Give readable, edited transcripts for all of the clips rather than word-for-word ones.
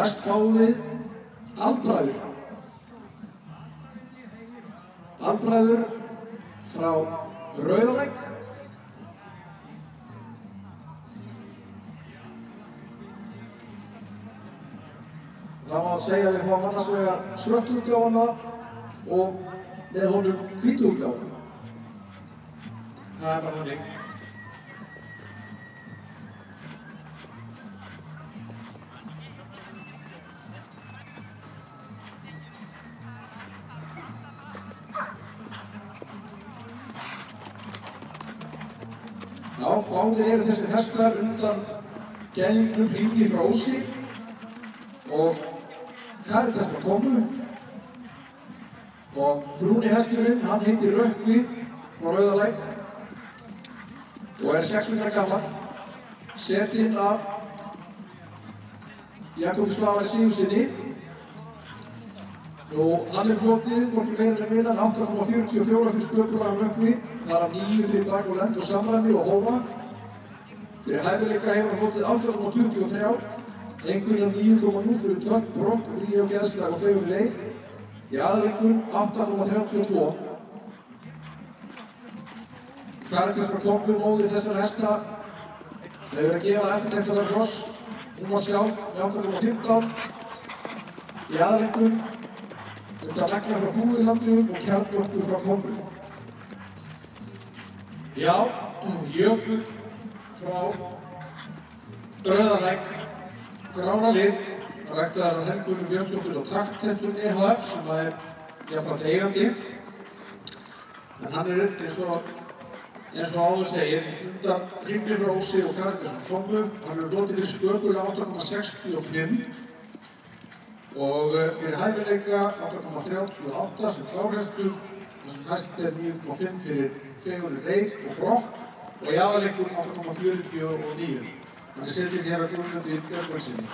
Næst fáum við Albræður. Albræður frá Rauðalæk. Það má segja að við fáum annars vegar svörtu útgáfuna og með honum hvítu útgáfuna. Það bara þannig. Já, báðir eru þessir hestar undan gengnum hringi frá Ósi og Karitas frá Kommu og brúni hesturinn, hann heitir Rökkvi frá Rauðalæk og er 6 vetra gamall, setinn af Jakobi Svavari Sigurðssyni. Hann er flotið, hvorki meira en minna, 8,44 fyrir sköpulagan Rökkvi, þar af 9 fyrir dag og lend og samræmi og hófa. Fyrir hæfileika hefur hann flotið 8,23, einhverjum 9,0 fyrir töpp, brokk, brí og geðslag og fegur leið. Í aðleikum 8,32. Karitas frá Kommu, móðir þessara hesta, hefur að gefa eftirtektarverð hross. Hún var sjálf með 8,15. Í aðleikum undan negla frá Búðirlandinu og Kjarnjokkur frá Kommu. Já, Jökull frá Rauðalæk. Grána lit, ræktaðar af Helgu Björnsdóttur og Trakthestur EHF sem er jafnframt eigandi. En hann er eins og áður segir, undan hringi frá Ósi og Karitas frá Kommu. Hann er hlotið fyrir sköpulega 8,65 og fyrir hæfileika 8,38 sem klárhestur, þar sem hæst er 9,5 fyrir fegur leið og brokk og í aðaleikum 8,49. Þannig setjum hér að Guðmundi Björgvinssyni.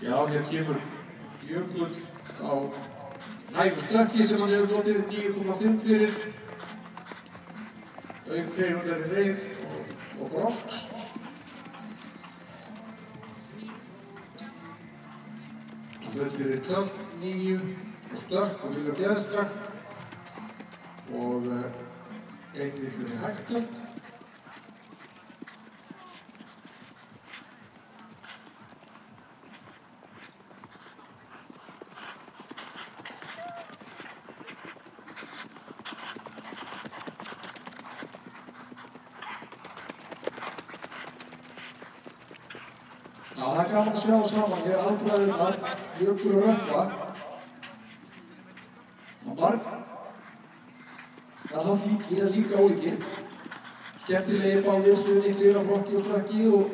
Já, hér kemur Jökull á hægu stökki sem hann hefur hlotið 9,5 fyrir, auk fegurlegri leið og brokks. Hann hlaut fyrir tölt, 9 og stökk og vilja geðslag og einnig fyrir hægtöld. Já, það er gaman að sjá það saman. Hér er Albræðurnar, Jökull og Rökkva. Það er líkir, það er líka ólíkir. Skemmtilegir báðir, suðniklir á brokki og stökki og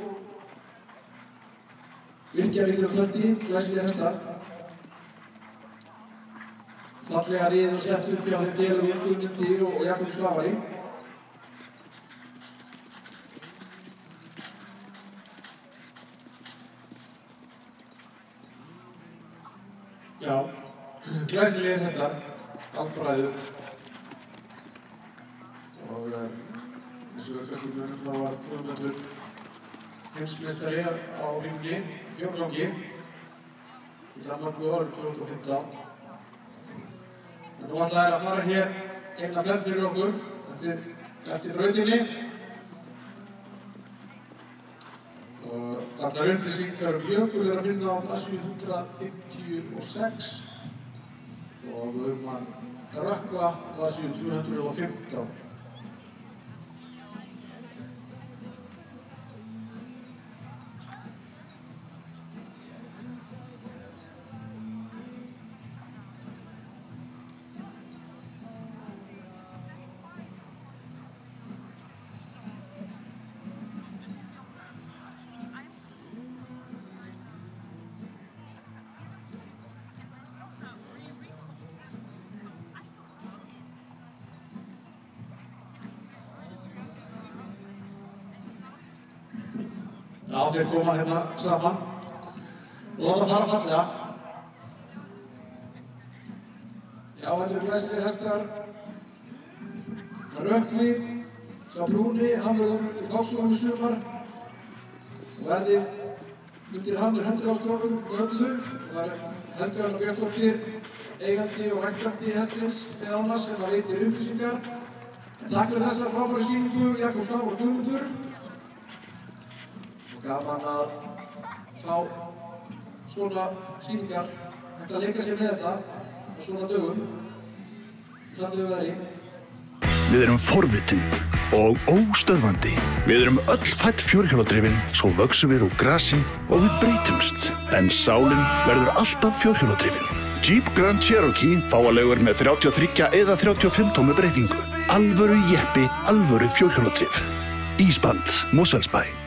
virkjavíklir á tölti, glæsilegir hestar. Fallega riðið og sett upp hjá þeim Delum Guðmundi og Jakobi Svavari. Já, glæsilegir hestar, Albræður og eins og kannski munum þá var Guðmundur heimsmeistari á hringi, fjórgangi í Danmörku árið 2015. En nú ætlaði að fara hér eina ferð fyrir okkur eftir brautinni og Allar upplýsingar Jökul að finna á blaðsíðu 156 og hann Rökkva blaðsíðu 215. Já, þeir koma hérna saman og láta fara fallega. Já, þetta eru glæsilegir hestar. Rökkvi, sá brúni, hann verður í Fásvogum í sumar og verðið undir hann 100 ástrófum og öllu. Það Helga Anna Björnsdóttir, eigandi og ræktandi hestsins til ánas sem veitir upplýsingar. Takk fyrir þessa frábæru sýningu, Jakob Sá og Guðmundur. Gaman að fá svona sýningar, hægt að leika sér með þetta á svona dögum í fallegu veðri. Við erum forvitin og óstöðvandi. Við erum öll fædd fjórhjóladrifin, svo vöxum við úr grasi og við breytumst. En sálin verður alltaf fjórhjóladrifin. Jeep Grand Cherokee fáanlegur með 33 eða 35 tómu breytingu. Alvöru jeppi, alvöru fjórhjóladrif. Ísband, Mosfellsbæ.